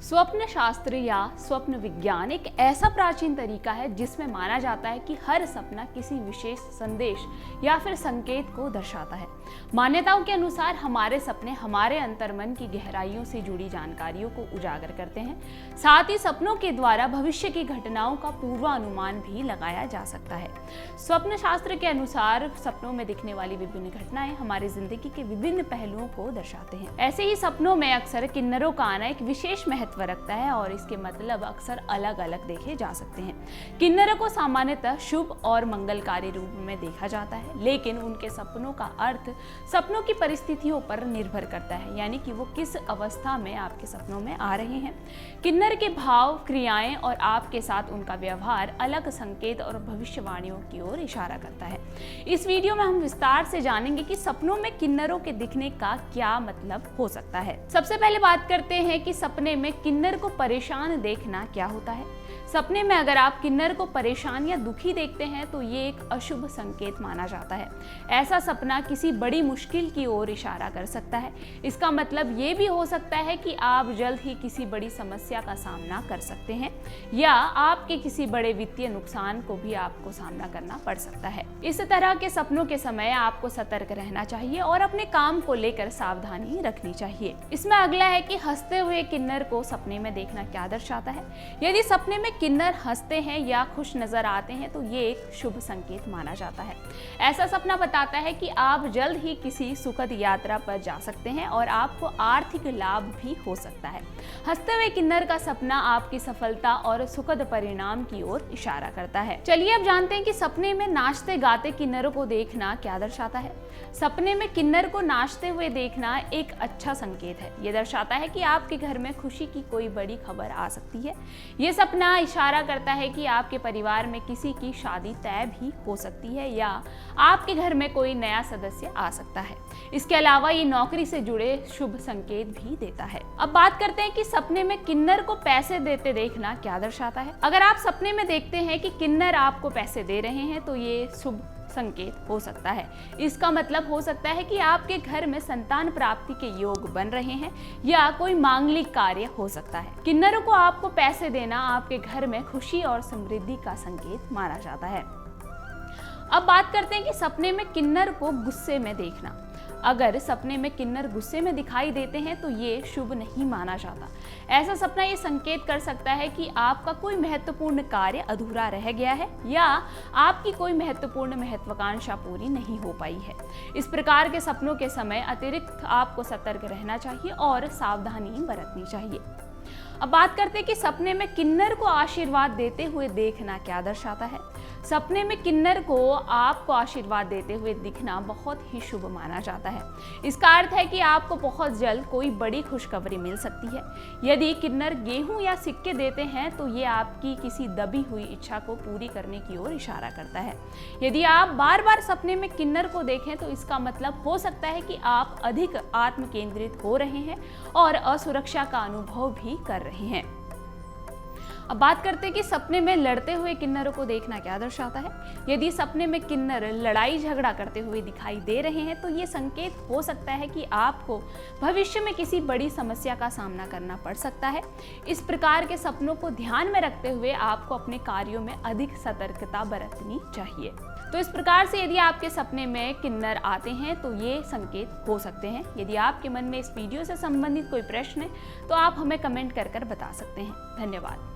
स्वप्न शास्त्र या स्वप्न विज्ञान एक ऐसा प्राचीन तरीका है जिसमें माना जाता है कि हर सपना किसी विशेष संदेश या फिर संकेत को दर्शाता है। मान्यताओं के अनुसार हमारे सपने हमारे अंतर्मन की गहराइयों से जुड़ी जानकारियों को उजागर करते हैं। साथ ही सपनों के द्वारा भविष्य की घटनाओं का पूर्वानुमान भी लगाया जा सकता है। स्वप्न शास्त्र के अनुसार सपनों में दिखने वाली विभिन्न घटनाएं हमारी जिंदगी के विभिन्न पहलुओं को दर्शाते हैं। ऐसे ही सपनों में अक्सर किन्नरों का आना एक विशेष महत्व रखता है और इसके मतलब अक्सर अलग अलग देखे जा सकते हैं। किन्नरों को सामान्यतः शुभ और मंगलकारी रूप में देखा जाता है, लेकिन उनके सपनों का अर्थ सपनों की परिस्थितियों पर निर्भर करता है, यानी कि वो किस अवस्था में आपके सपनों में आ रहे हैं। किन्नर के भाव, क्रियाएं और आपके साथ उनका व्यवहार अलग संकेत और भविष्यवाणियों की ओर इशारा करता है। इस वीडियो में हम विस्तार से जानेंगे कि सपनों में किन्नरों के दिखने का क्या मतलब हो सकता है। सबसे पहले बात करते हैं कि सपने में किन्नर को परेशान देखना क्या होता है। सपने में अगर आप किन्नर को परेशान या दुखी देखते हैं तो ये एक अशुभ संकेत माना जाता है। ऐसा सपना किसी बड़ी मुश्किल की ओर इशारा कर सकता है। इसका मतलब ये भी हो सकता है कि आप जल्द ही किसी बड़ी समस्या का सामना कर सकते हैं या आपके किसी बड़े वित्तीय नुकसान को भी आपको सामना करना पड़ सकता है। इस तरह के सपनों के समय आपको सतर्क रहना चाहिए और अपने काम को लेकर सावधानी रखनी चाहिए। इसमें अगला है कि हंसते हुए किन्नर को सपने में देखना क्या दर्शाता है। यदि सपने में किन्नर हंसते हैं या खुश नजर आते हैं तो ये एक शुभ संकेत माना जाता है। ऐसा सपना बताता है कि आप जल्द ही किसी सुखद यात्रा पर जा सकते हैं और आपको आर्थिक लाभ भी हो सकता है। हंसते हुए किन्नर का सपना आपकी सफलता और सुखद परिणाम की ओर इशारा करता है। चलिए अब जानते हैं कि सपने में नाचते गाते किन्नरों को देखना क्या दर्शाता है। सपने में किन्नर को नाचते हुए देखना एक अच्छा संकेत है। यह दर्शाता है कि आपके घर में खुशी की कोई बड़ी खबर आ सकती है। यह सपना इशारा करता है कि आपके परिवार में किसी की शादी तय भी हो सकती है या आपके घर में कोई नया सदस्य आ सकता है। इसके अलावा ये नौकरी से जुड़े शुभ संकेत भी देता है। अब बात करते हैं कि सपने में किन्नर को पैसे देते देखना क्या दर्शाता है। अगर आप सपने में देखते हैं कि किन्नर आपको पैसे दे रहे हैं तो ये शुभ संकेत हो सकता है। इसका मतलब हो सकता है कि आपके घर में संतान प्राप्ति के योग बन रहे हैं या कोई मांगलिक कार्य हो सकता है। किन्नरों को आपको पैसे देना आपके घर में खुशी और समृद्धि का संकेत माना जाता है। अब बात करते हैं कि सपने में किन्नर को गुस्से में देखना। अगर सपने में किन्नर गुस्से में दिखाई देते हैं तो ये शुभ नहीं माना जाता। ऐसा सपना ये संकेत कर सकता है कि आपका कोई महत्वपूर्ण कार्य अधूरा रह गया है या आपकी कोई महत्वपूर्ण महत्वाकांक्षा पूरी नहीं हो पाई है। इस प्रकार के सपनों के समय अतिरिक्त आपको सतर्क रहना चाहिए और सावधानी बरतनी चाहिए। अब बात करते हैं कि सपने में किन्नर को आशीर्वाद देते हुए देखना क्या दर्शाता है। सपने में किन्नर को आपको आशीर्वाद देते हुए दिखना बहुत ही शुभ माना जाता है। इसका अर्थ है कि आपको बहुत जल्द कोई बड़ी खुशखबरी मिल सकती है। यदि किन्नर गेहूं या सिक्के देते हैं तो ये आपकी किसी दबी हुई इच्छा को पूरी करने की ओर इशारा करता है। यदि आप बार बार सपने में किन्नर को देखें तो इसका मतलब हो सकता है कि आप अधिक आत्म केंद्रित हो रहे हैं और असुरक्षा का अनुभव भी कर रहे हैं। अब बात करते हैं कि सपने में लड़ते हुए किन्नरों को देखना क्या दर्शाता है। यदि सपने में किन्नर लड़ाई झगड़ा करते हुए दिखाई दे रहे हैं तो ये संकेत हो सकता है कि आपको भविष्य में किसी बड़ी समस्या का सामना करना पड़ सकता है। इस प्रकार के सपनों को ध्यान में रखते हुए आपको अपने कार्यों में अधिक सतर्कता बरतनी चाहिए। तो इस प्रकार से यदि आपके सपने में किन्नर आते हैं तो ये संकेत हो सकते हैं। यदि आपके मन में इस वीडियो से संबंधित कोई प्रश्न है तो आप हमें कमेंट कर बता सकते हैं। धन्यवाद।